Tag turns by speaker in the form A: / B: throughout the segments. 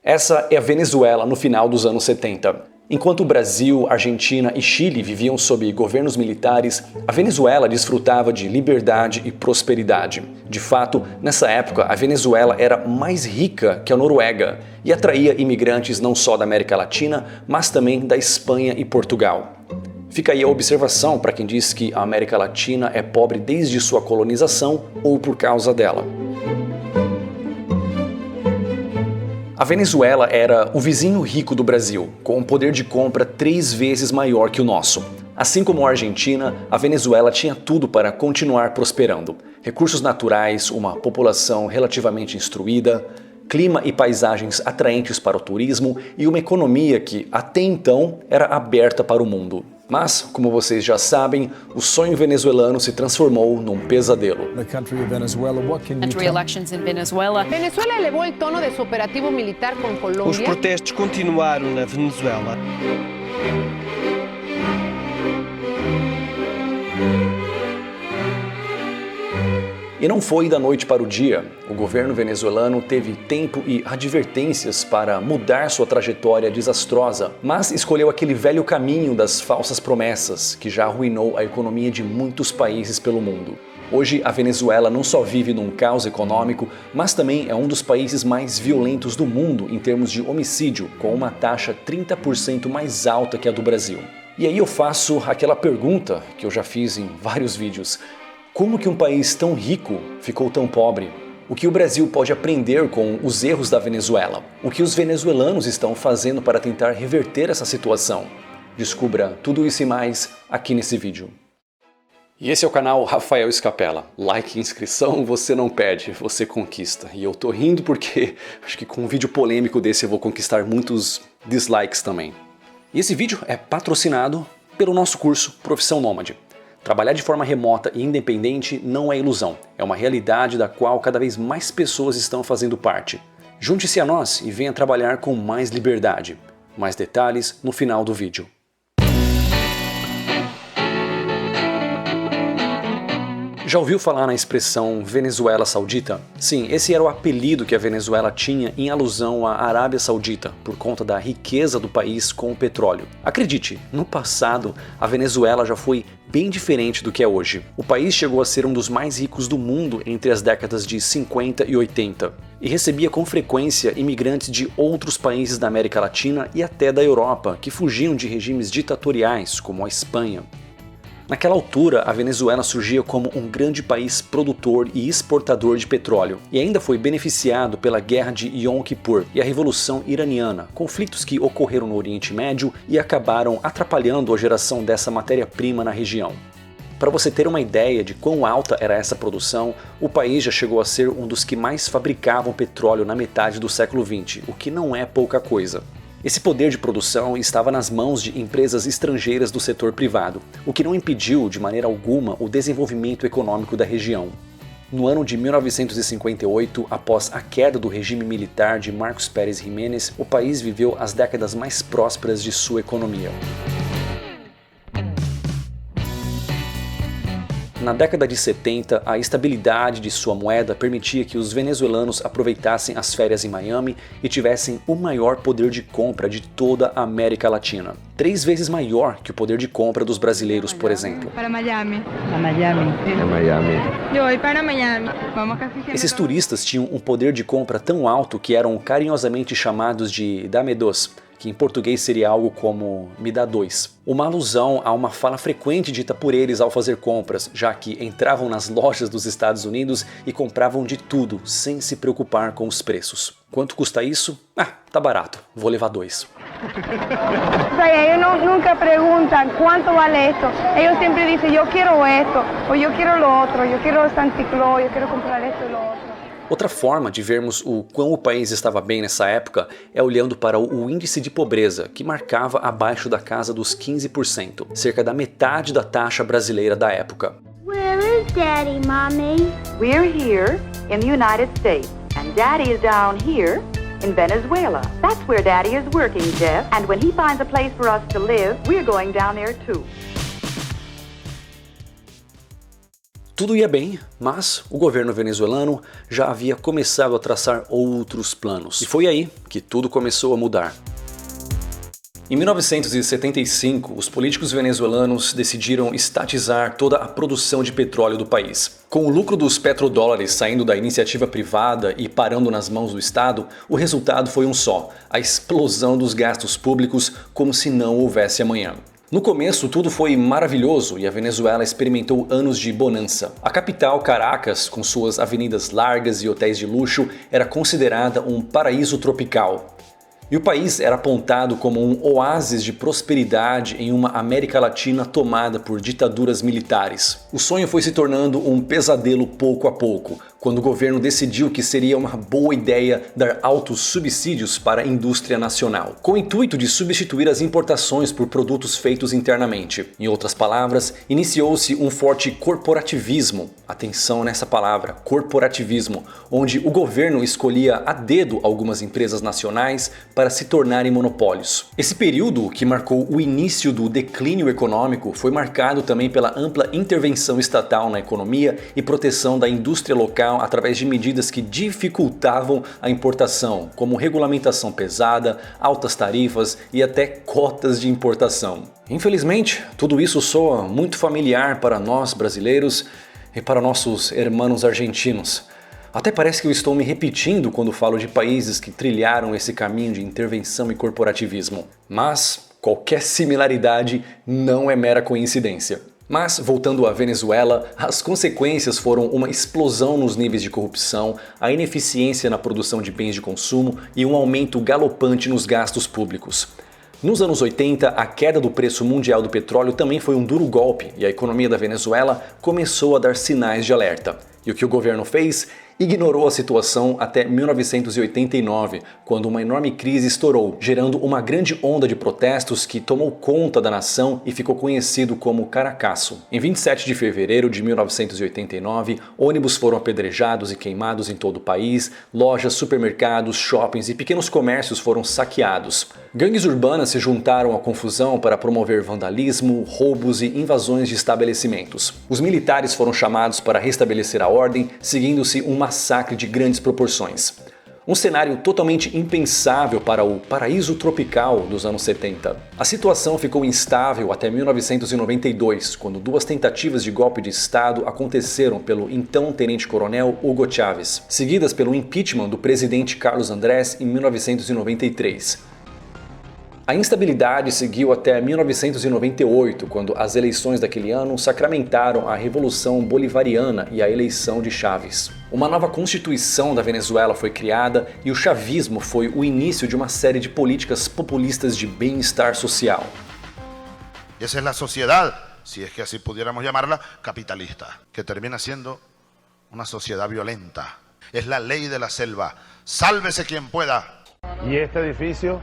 A: Essa é a Venezuela no final dos anos 70. Enquanto o Brasil, Argentina e Chile viviam sob governos militares, a Venezuela desfrutava de liberdade e prosperidade. De fato, nessa época, a Venezuela era mais rica que a Noruega e atraía imigrantes não só da América Latina, mas também da Espanha e Portugal. Fica aí a observação para quem diz que a América Latina é pobre desde sua colonização ou por causa dela. A Venezuela era o vizinho rico do Brasil, com um poder de compra 3 vezes maior que o nosso. Assim como a Argentina, a Venezuela tinha tudo para continuar prosperando. Recursos naturais, uma população relativamente instruída, clima e paisagens atraentes para o turismo e uma economia que, até então, era aberta para o mundo. Mas, como vocês já sabem, o sonho venezuelano se transformou num pesadelo.
B: Elections in Venezuela.
C: Venezuela elevou o tono de seu operativo militar com Colômbia.
D: Os protestos continuaram na Venezuela.
A: E não foi da noite para o dia. O governo venezuelano teve tempo e advertências para mudar sua trajetória desastrosa, mas escolheu aquele velho caminho das falsas promessas, que já arruinou a economia de muitos países pelo mundo. Hoje, a Venezuela não só vive num caos econômico, mas também é um dos países mais violentos do mundo em termos de homicídio, com uma taxa 30% mais alta que a do Brasil. E aí eu faço aquela pergunta que eu já fiz em vários vídeos. Como que um país tão rico ficou tão pobre? O que o Brasil pode aprender com os erros da Venezuela? O que os venezuelanos estão fazendo para tentar reverter essa situação? Descubra tudo isso e mais aqui nesse vídeo. E esse é o canal Rafael Scapella. Like e inscrição você não perde, você conquista. E eu tô rindo porque acho que com um vídeo polêmico desse eu vou conquistar muitos dislikes também. E esse vídeo é patrocinado pelo nosso curso Profissão Nômade. Trabalhar de forma remota e independente não é ilusão, é uma realidade da qual cada vez mais pessoas estão fazendo parte. Junte-se a nós e venha trabalhar com mais liberdade. Mais detalhes no final do vídeo. Já ouviu falar na expressão Venezuela Saudita? Sim, esse era o apelido que a Venezuela tinha em alusão à Arábia Saudita, por conta da riqueza do país com o petróleo. Acredite, no passado, a Venezuela já foi bem diferente do que é hoje. O país chegou a ser um dos mais ricos do mundo entre as décadas de 50 e 80, e recebia com frequência imigrantes de outros países da América Latina e até da Europa, que fugiam de regimes ditatoriais, como a Espanha. Naquela altura, a Venezuela surgia como um grande país produtor e exportador de petróleo, e ainda foi beneficiado pela Guerra de Yom Kippur e a Revolução Iraniana, conflitos que ocorreram no Oriente Médio e acabaram atrapalhando a geração dessa matéria-prima na região. Para você ter uma ideia de quão alta era essa produção, o país já chegou a ser um dos que mais fabricavam petróleo na metade do século XX, o que não é pouca coisa. Esse poder de produção estava nas mãos de empresas estrangeiras do setor privado, o que não impediu de maneira alguma o desenvolvimento econômico da região. No ano de 1958, após a queda do regime militar de Marcos Pérez Jiménez, o país viveu as décadas mais prósperas de sua economia. Na década de 70, a estabilidade de sua moeda permitia que os venezuelanos aproveitassem as férias em Miami e tivessem o maior poder de compra de toda a América Latina. 3 vezes maior que o poder de compra dos brasileiros, por exemplo.
E: Para Miami. Para Miami.
F: Para Miami.
E: Eu vou para Miami. Vamos casi.
A: Esses turistas tinham um poder de compra tão alto que eram carinhosamente chamados de dame dos, que em português seria algo como me dá 2. Uma alusão a uma fala frequente dita por eles ao fazer compras, já que entravam nas lojas dos Estados Unidos e compravam de tudo, sem se preocupar com os preços. Quanto custa isso? Ah, tá barato, vou levar 2.
E: Ellos nunca preguntan cuánto vale esto. Ellos siempre dicen yo quiero esto, o yo quiero lo otro, yo quiero Santa Claus, yo quiero comprar esto y lo otro.
A: Outra forma de vermos o quão o país estava bem nessa época é olhando para o índice de pobreza, que marcava abaixo da casa dos 15%, cerca da metade da taxa brasileira da época.
G: Where is Daddy, Mommy?
H: We're here in the United States, and Daddy is down here in Venezuela. That's where Daddy is working, Jeff, and when he finds a place for us to live, we're going down there too.
A: Tudo ia bem, mas o governo venezuelano já havia começado a traçar outros planos. E foi aí que tudo começou a mudar. Em 1975, os políticos venezuelanos decidiram estatizar toda a produção de petróleo do país. Com o lucro dos petrodólares saindo da iniciativa privada e parando nas mãos do Estado, o resultado foi um só: a explosão dos gastos públicos como se não houvesse amanhã. No começo tudo foi maravilhoso e a Venezuela experimentou anos de bonança. A capital, Caracas, com suas avenidas largas e hotéis de luxo, era considerada um paraíso tropical. E o país era apontado como um oásis de prosperidade em uma América Latina tomada por ditaduras militares. O sonho foi se tornando um pesadelo pouco a pouco, quando o governo decidiu que seria uma boa ideia dar altos subsídios para a indústria nacional, com o intuito de substituir as importações por produtos feitos internamente. Em outras palavras, iniciou-se um forte corporativismo. Atenção nessa palavra, corporativismo, onde o governo escolhia a dedo algumas empresas nacionais para se tornarem monopólios. Esse período, que marcou o início do declínio econômico, foi marcado também pela ampla intervenção estatal na economia e proteção da indústria local através de medidas que dificultavam a importação, como regulamentação pesada, altas tarifas e até cotas de importação. Infelizmente, tudo isso soa muito familiar para nós brasileiros e para nossos irmãos argentinos. Até parece que eu estou me repetindo quando falo de países que trilharam esse caminho de intervenção e corporativismo. Mas qualquer similaridade não é mera coincidência. Mas, voltando à Venezuela, as consequências foram uma explosão nos níveis de corrupção, a ineficiência na produção de bens de consumo e um aumento galopante nos gastos públicos. Nos anos 80, a queda do preço mundial do petróleo também foi um duro golpe e a economia da Venezuela começou a dar sinais de alerta. E o que o governo fez? Ignorou a situação até 1989, quando uma enorme crise estourou, gerando uma grande onda de protestos que tomou conta da nação e ficou conhecido como Caracaço. Em 27 de fevereiro de 1989, ônibus foram apedrejados e queimados em todo o país, lojas, supermercados, shoppings e pequenos comércios foram saqueados. Gangues urbanas se juntaram à confusão para promover vandalismo, roubos e invasões de estabelecimentos. Os militares foram chamados para restabelecer a ordem, seguindo-se um massacre de grandes proporções. Um cenário totalmente impensável para o paraíso tropical dos anos 70. A situação ficou instável até 1992, quando duas tentativas de golpe de Estado aconteceram pelo então tenente-coronel Hugo Chávez, seguidas pelo impeachment do presidente Carlos Andrés em 1993. A instabilidade seguiu até 1998, quando as eleições daquele ano sacramentaram a Revolução Bolivariana e a eleição de Chávez. Uma nova constituição da Venezuela foi criada e o chavismo foi o início de uma série de políticas populistas de bem-estar social.
B: Essa é a sociedade, se é que assim pudiéramos chamá-la, capitalista, que termina sendo uma sociedade violenta. É a lei da selva. Sálvese quem pueda.
F: E este edifício?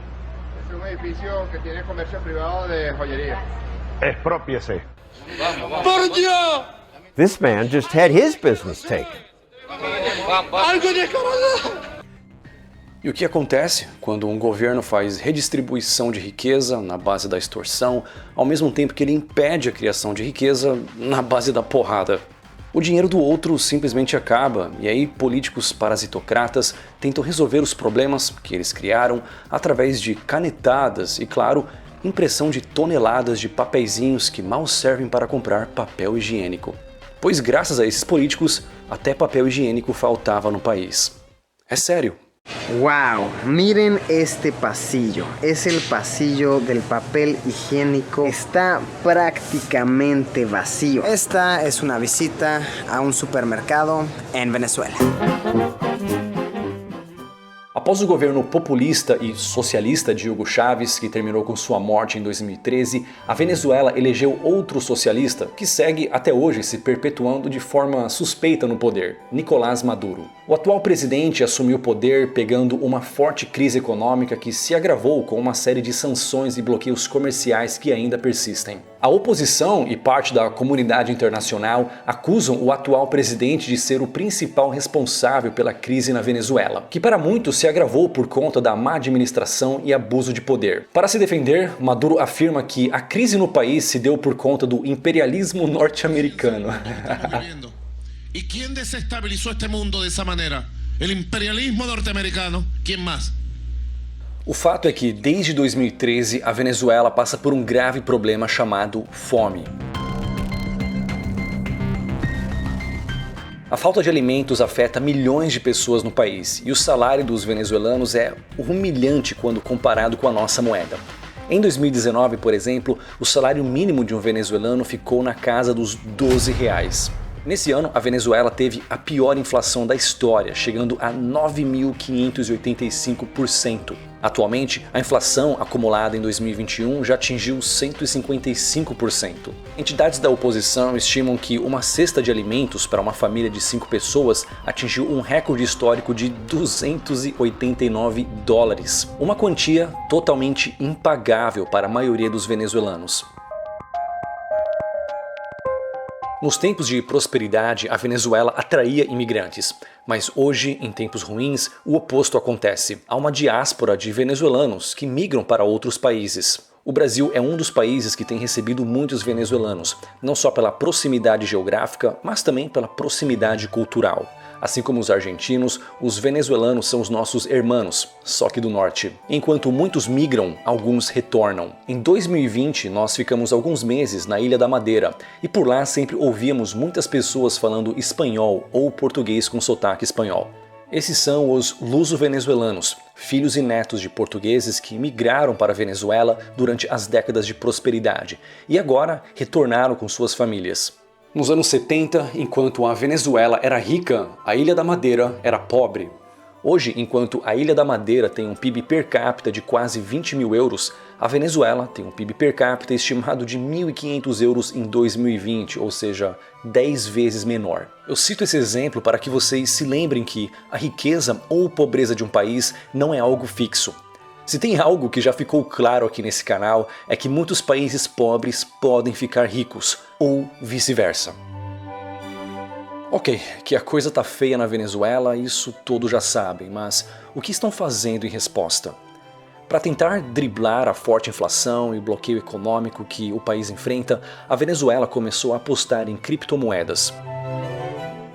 I: Es un edificio que tiene comercio privado de joyería.
F: Expropiese.
I: ¡Por Dios!
J: This man just had his business taken.
I: ¡Algo descarado!
A: E o que acontece quando um governo faz redistribuição de riqueza na base da extorsão, ao mesmo tempo que ele impede a criação de riqueza na base da porrada? O dinheiro do outro simplesmente acaba, e aí políticos parasitocratas tentam resolver os problemas que eles criaram através de canetadas e, claro, impressão de toneladas de papeizinhos que mal servem para comprar papel higiênico. Pois graças a esses políticos, até papel higiênico faltava no país. É sério.
K: Wow, miren este pasillo, es el pasillo del papel higiénico, está prácticamente vacío. Esta es una visita a un supermercado en Venezuela.
A: Após o governo populista e socialista de Hugo Chávez, que terminou com sua morte em 2013, a Venezuela elegeu outro socialista que segue até hoje se perpetuando de forma suspeita no poder, Nicolás Maduro. O atual presidente assumiu o poder pegando uma forte crise econômica que se agravou com uma série de sanções e bloqueios comerciais que ainda persistem. A oposição e parte da comunidade internacional acusam o atual presidente de ser o principal responsável pela crise na Venezuela, que para muitos se agravou por conta da má administração e abuso de poder. Para se defender, Maduro afirma que a crise no país se deu por conta do imperialismo norte-americano.
B: ¿Y quién desestabilizó este mundo de esa manera? El imperialismo norteamericano. ¿Quién más?
A: O fato é que, desde 2013, a Venezuela passa por um grave problema chamado fome. A falta de alimentos afeta milhões de pessoas no país, e o salário dos venezuelanos é humilhante quando comparado com a nossa moeda. Em 2019, por exemplo, o salário mínimo de um venezuelano ficou na casa dos R$12. Nesse ano, a Venezuela teve a pior inflação da história, chegando a 9.585%. Atualmente, a inflação acumulada em 2021 já atingiu 155%. Entidades da oposição estimam que uma cesta de alimentos para uma família de 5 pessoas atingiu um recorde histórico de $289, uma quantia totalmente impagável para a maioria dos venezuelanos. Nos tempos de prosperidade, a Venezuela atraía imigrantes, mas hoje, em tempos ruins, o oposto acontece. Há uma diáspora de venezuelanos que migram para outros países. O Brasil é um dos países que tem recebido muitos venezuelanos, não só pela proximidade geográfica, mas também pela proximidade cultural. Assim como os argentinos, os venezuelanos são os nossos hermanos, só que do norte. Enquanto muitos migram, alguns retornam. Em 2020, nós ficamos alguns meses na Ilha da Madeira, e por lá sempre ouvíamos muitas pessoas falando espanhol ou português com sotaque espanhol. Esses são os luso-venezuelanos, filhos e netos de portugueses que migraram para a Venezuela durante as décadas de prosperidade, e agora retornaram com suas famílias. Nos anos 70, enquanto a Venezuela era rica, a Ilha da Madeira era pobre. Hoje, enquanto a Ilha da Madeira tem um PIB per capita de quase 20 mil euros, a Venezuela tem um PIB per capita estimado de 1.500 euros em 2020, ou seja, 10 vezes menor. Eu cito esse exemplo para que vocês se lembrem que a riqueza ou pobreza de um país não é algo fixo. Se tem algo que já ficou claro aqui nesse canal, é que muitos países pobres podem ficar ricos, ou vice-versa. Ok, que a coisa tá feia na Venezuela, isso todos já sabem, mas o que estão fazendo em resposta? Para tentar driblar a forte inflação e bloqueio econômico que o país enfrenta, a Venezuela começou a apostar em criptomoedas.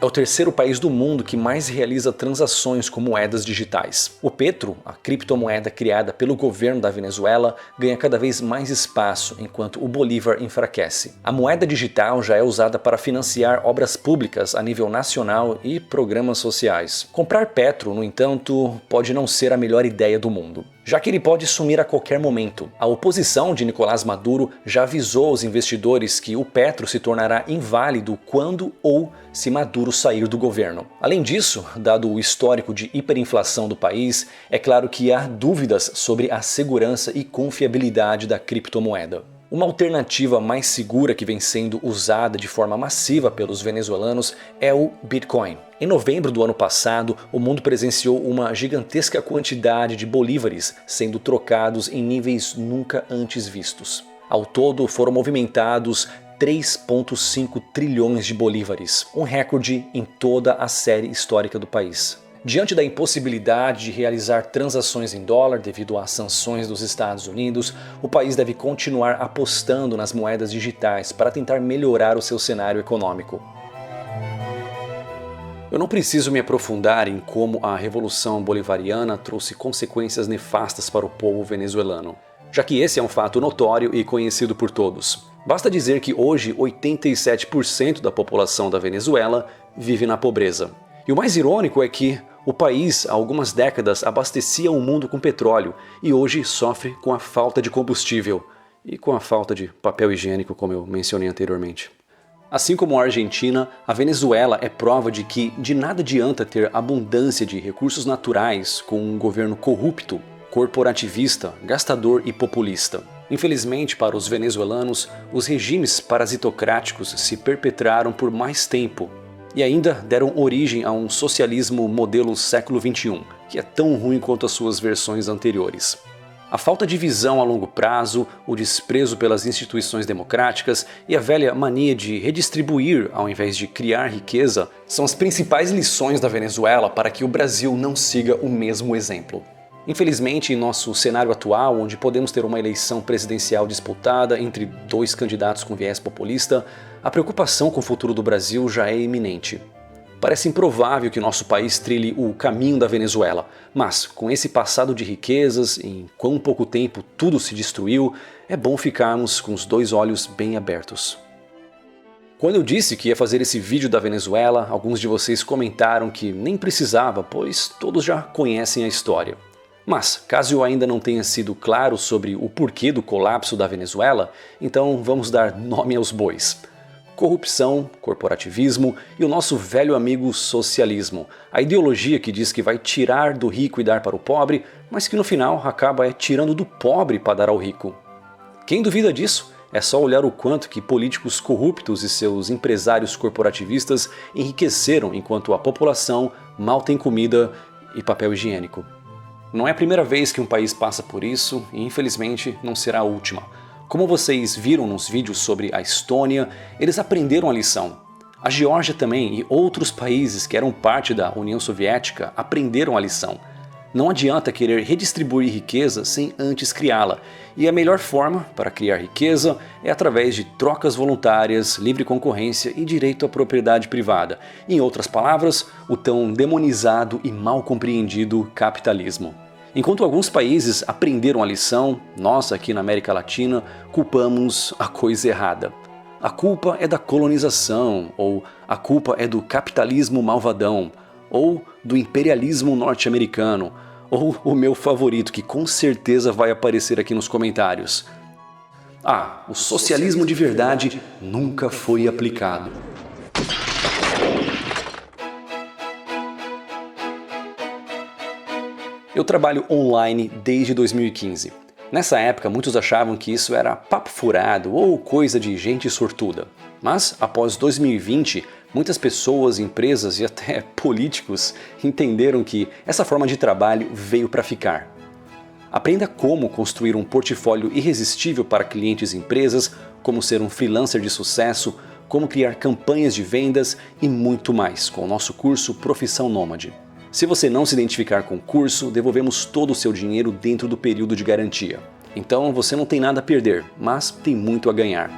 A: É o terceiro país do mundo que mais realiza transações com moedas digitais. O Petro, a criptomoeda criada pelo governo da Venezuela, ganha cada vez mais espaço, enquanto o Bolívar enfraquece. A moeda digital já é usada para financiar obras públicas a nível nacional e programas sociais. Comprar Petro, no entanto, pode não ser a melhor ideia do mundo, já que ele pode sumir a qualquer momento. A oposição de Nicolás Maduro já avisou aos investidores que o Petro se tornará inválido quando ou se Maduro sair do governo. Além disso, dado o histórico de hiperinflação do país, é claro que há dúvidas sobre a segurança e confiabilidade da criptomoeda. Uma alternativa mais segura que vem sendo usada de forma massiva pelos venezuelanos é o Bitcoin. Em novembro do ano passado, o mundo presenciou uma gigantesca quantidade de bolívares sendo trocados em níveis nunca antes vistos. Ao todo, foram movimentados 3,5 trilhões de bolívares, um recorde em toda a série histórica do país. Diante da impossibilidade de realizar transações em dólar devido às sanções dos Estados Unidos, o país deve continuar apostando nas moedas digitais para tentar melhorar o seu cenário econômico. Eu não preciso me aprofundar em como a Revolução Bolivariana trouxe consequências nefastas para o povo venezuelano, já que esse é um fato notório e conhecido por todos. Basta dizer que hoje 87% da população da Venezuela vive na pobreza. E o mais irônico é que o país, há algumas décadas, abastecia o mundo com petróleo e hoje sofre com a falta de combustível e com a falta de papel higiênico, como eu mencionei anteriormente. Assim como a Argentina, a Venezuela é prova de que de nada adianta ter abundância de recursos naturais com um governo corrupto, corporativista, gastador e populista. Infelizmente para os venezuelanos, os regimes parasitocráticos se perpetraram por mais tempo e ainda deram origem a um socialismo modelo século XXI, que é tão ruim quanto as suas versões anteriores. A falta de visão a longo prazo, o desprezo pelas instituições democráticas e a velha mania de redistribuir ao invés de criar riqueza são as principais lições da Venezuela para que o Brasil não siga o mesmo exemplo. Infelizmente, em nosso cenário atual, onde podemos ter uma eleição presidencial disputada entre dois candidatos com viés populista, a preocupação com o futuro do Brasil já é iminente. Parece improvável que nosso país trilhe o caminho da Venezuela, mas com esse passado de riquezas, em quão pouco tempo tudo se destruiu, é bom ficarmos com os dois olhos bem abertos. Quando eu disse que ia fazer esse vídeo da Venezuela, alguns de vocês comentaram que nem precisava, pois todos já conhecem a história. Mas, caso eu ainda não tenha sido claro sobre o porquê do colapso da Venezuela, então vamos dar nome aos bois. Corrupção, corporativismo e o nosso velho amigo socialismo, a ideologia que diz que vai tirar do rico e dar para o pobre, mas que no final acaba tirando do pobre para dar ao rico. Quem duvida disso? É só olhar o quanto que políticos corruptos e seus empresários corporativistas enriqueceram enquanto a população mal tem comida e papel higiênico. Não é a primeira vez que um país passa por isso e infelizmente não será a última. Como vocês viram nos vídeos sobre a Estônia, eles aprenderam a lição. A Geórgia também e outros países que eram parte da União Soviética aprenderam a lição. Não adianta querer redistribuir riqueza sem antes criá-la, e a melhor forma para criar riqueza é através de trocas voluntárias, livre concorrência e direito à propriedade privada. Em outras palavras, o tão demonizado e mal compreendido capitalismo. Enquanto alguns países aprenderam a lição, nós aqui na América Latina culpamos a coisa errada. A culpa é da colonização, ou a culpa é do capitalismo malvadão, ou do imperialismo norte-americano, ou o meu favorito, que com certeza vai aparecer aqui nos comentários. Ah, o socialismo de verdade nunca foi aplicado. Eu trabalho online desde 2015. Nessa época, muitos achavam que isso era papo furado ou coisa de gente sortuda. Mas, após 2020, muitas pessoas, empresas e até políticos entenderam que essa forma de trabalho veio para ficar. Aprenda como construir um portfólio irresistível para clientes e empresas, como ser um freelancer de sucesso, como criar campanhas de vendas e muito mais com o nosso curso Profissão Nômade. Se você não se identificar com o curso, devolvemos todo o seu dinheiro dentro do período de garantia. Então você não tem nada a perder, mas tem muito a ganhar.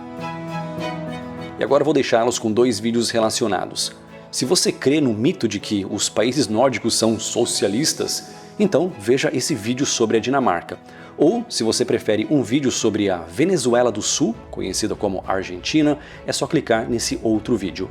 A: E agora vou deixá-los com 2 vídeos relacionados. Se você crê no mito de que os países nórdicos são socialistas, então veja esse vídeo sobre a Dinamarca. Ou, se você prefere um vídeo sobre a Venezuela do Sul, conhecida como Argentina, é só clicar nesse outro vídeo.